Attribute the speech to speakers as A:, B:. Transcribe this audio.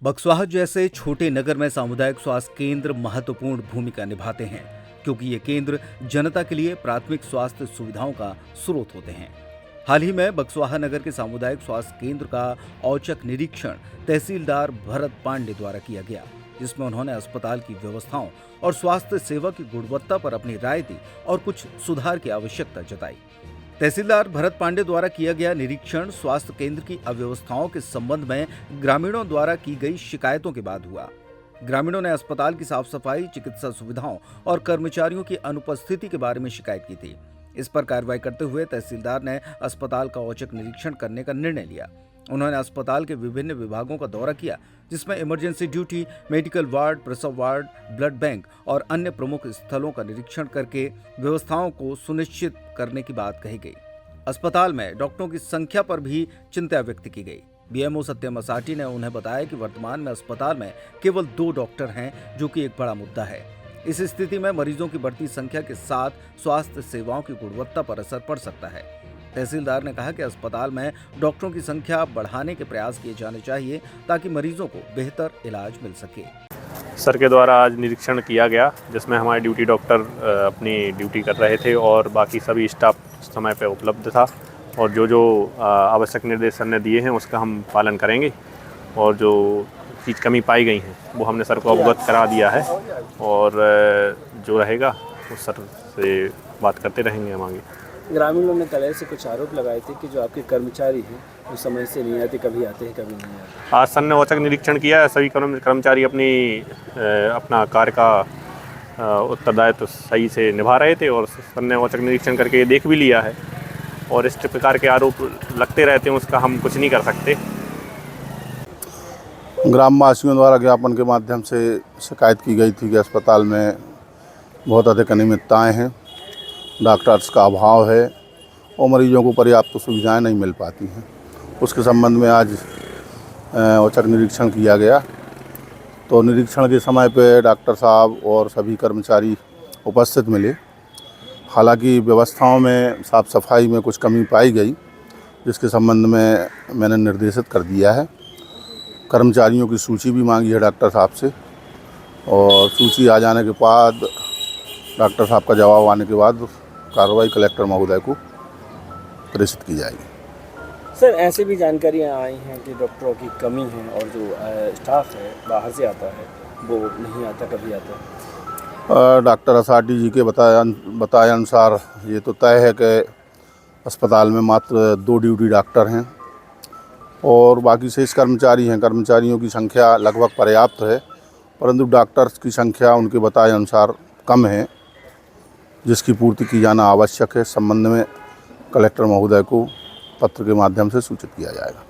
A: बक्सवाहा जैसे छोटे नगर में सामुदायिक स्वास्थ्य केंद्र महत्वपूर्ण भूमिका निभाते हैं, क्योंकि ये केंद्र जनता के लिए प्राथमिक स्वास्थ्य सुविधाओं का स्रोत होते हैं। हाल ही में बक्सवाहा नगर के सामुदायिक स्वास्थ्य केंद्र का औचक निरीक्षण तहसीलदार भरत पांडे द्वारा किया गया, जिसमें उन्होंने अस्पताल की व्यवस्थाओं और स्वास्थ्य सेवा की गुणवत्ता पर अपनी राय दी और कुछ सुधार की आवश्यकता जताई। तहसीलदार भरत पांडे द्वारा किया गया निरीक्षण स्वास्थ्य केंद्र की अव्यवस्थाओं के संबंध में ग्रामीणों द्वारा की गई शिकायतों के बाद हुआ। ग्रामीणों ने अस्पताल की साफ सफाई, चिकित्सा सुविधाओं और कर्मचारियों की अनुपस्थिति के बारे में शिकायत की थी। इस पर कार्रवाई करते हुए तहसीलदार ने अस्पताल का औचक निरीक्षण करने का निर्णय लिया। उन्होंने अस्पताल के विभिन्न विभागों का दौरा किया, जिसमें इमरजेंसी ड्यूटी, मेडिकल वार्ड, प्रसव वार्ड, ब्लड बैंक और अन्य प्रमुख स्थलों का निरीक्षण करके व्यवस्थाओं को सुनिश्चित करने की बात कही गई। अस्पताल में डॉक्टरों की संख्या पर भी चिंता व्यक्त की गई। बीएमओ सत्यम असाटी ने उन्हें बताया कि वर्तमान में अस्पताल में केवल 2 डॉक्टर हैं, जो कि एक बड़ा मुद्दा है। इस स्थिति में मरीजों की बढ़ती संख्या के साथ स्वास्थ्य सेवाओं की गुणवत्ता पर असर पड़ सकता है। तहसीलदार ने कहा कि अस्पताल में डॉक्टरों की संख्या बढ़ाने के प्रयास किए जाने चाहिए, ताकि मरीजों को बेहतर इलाज मिल सके।
B: सर के द्वारा आज निरीक्षण किया गया, जिसमें हमारे ड्यूटी डॉक्टर अपनी ड्यूटी कर रहे थे और बाकी सभी स्टाफ समय पर उपलब्ध था, और जो आवश्यक निर्देश सर ने दिए हैं उसका हम पालन करेंगे, और जो चीज़ कमी पाई गई हैं वो हमने सर को अवगत करा दिया है, और जो रहेगा वो सर से बात करते रहेंगे हम आगे।
C: ग्रामीणों ने कल से कुछ आरोप लगाए थे कि जो आपके कर्मचारी हैं वो समय से नहीं आते, कभी आते हैं कभी नहीं आते।
B: आज सर ने औचक निरीक्षण किया है, सभी कर्मचारी अपना कार्य का उत्तरदायित्व सही से निभा रहे थे, और सर ने औचक निरीक्षण करके देख भी लिया है, और इस प्रकार के आरोप लगते रहते हैं, उसका हम कुछ नहीं कर सकते।
D: ग्रामवासियों द्वारा ज्ञापन के माध्यम से शिकायत की गई थी कि अस्पताल में बहुत अधिक अनियमितताएँ हैं, डॉक्टर्स का अभाव है और मरीजों को पर्याप्त सुविधाएं नहीं मिल पाती हैं। उसके संबंध में आज औचक निरीक्षण किया गया। तो निरीक्षण के समय पे डॉक्टर साहब और सभी कर्मचारी उपस्थित मिले। हालांकि व्यवस्थाओं में साफ़ सफाई में कुछ कमी पाई गई, जिसके संबंध में मैंने निर्देशित कर दिया है। कर्मचारियों की सूची भी मांगी है डॉक्टर साहब से, और सूची आ जाने के बाद डॉक्टर साहब का जवाब आने के बाद कार्रवाई कलेक्टर महोदय को प्रेषित की जाएगी।
C: सर, ऐसे भी जानकारियाँ आई हैं कि डॉक्टरों की कमी है, और जो स्टाफ है बाहर से आता है वो नहीं आता, कभी आता है।
D: डॉक्टर असाटी जी के बताए अनुसार ये तो तय है कि अस्पताल में मात्र 2 ड्यूटी डॉक्टर हैं और बाकी शेष कर्मचारी हैं। कर्मचारियों की संख्या लगभग पर्याप्त है, परंतु डॉक्टर्स की संख्या उनके बताए अनुसार कम है, जिसकी पूर्ति की जाना आवश्यक है। संबंध में कलेक्टर महोदय को पत्र के माध्यम से सूचित किया जाएगा।